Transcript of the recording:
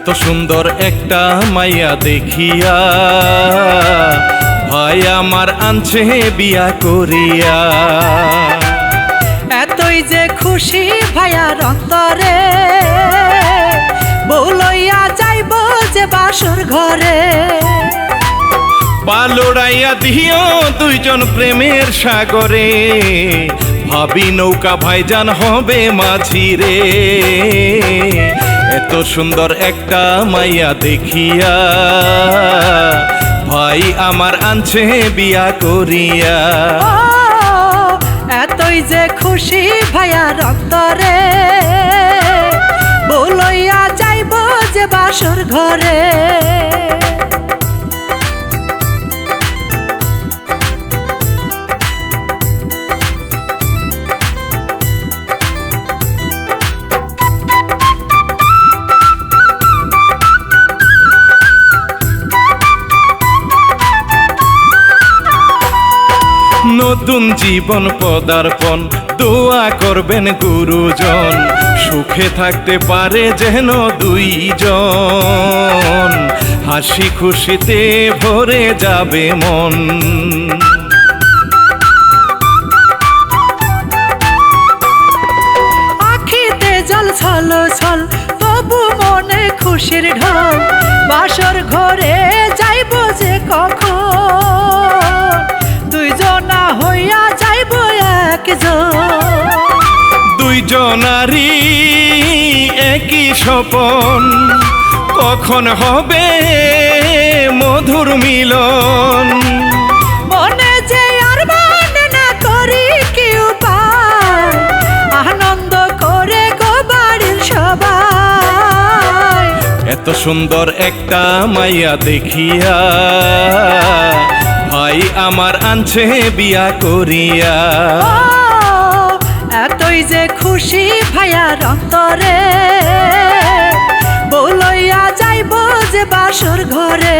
এত সুন্দর একটা মাইয়া দেখিয়া ভাই আমার আনছে বিয়া করিয়া। এতই যে খুশি ভাইয়ার অন্তরে, বউ লইয়া যাইব যে বাসর ঘরে। পালোড়াইয়া দিও দুইজন প্রেমের সাগরে, ভাবি নৌকা ভাইজান হবে মাঝি রে। এত সুন্দর একটা মাইয়া দেখিয়া ভাই আমার আনছে বিয়া করিয়া। এতই যে খুশি ভাইয়ার অন্তরে, বউ লইয়া যাইব যে বাসর ঘরে। নতুন জীবন পদার্পণ দোয়া করবেন গুরুজন, সুখে থাকতে পারে যেন দুইজন, হাসি খুশিতে ভরে যাবে মন। আখিতে জল ছল ছল তবু মনে খুশির ঢল, বাসর ঘরে যাইব যে কখন, দুইজনা হইয়া যাইব একজন। দুইজনারই একই স্বপন, কখন হবে মধুর মিলন। মনে যে আর মনে না করি কি উপায়, আনন্দ করে গো বাড়ির সবাই। এত সুন্দর একটা মাইয়া দেখিয়া ভাই আমার আনছে বিয়া করিয়া। এতই যে খুশি ভাইয়ার অন্তরে, বউ লইয়া যাইব যে বাসর ঘরে।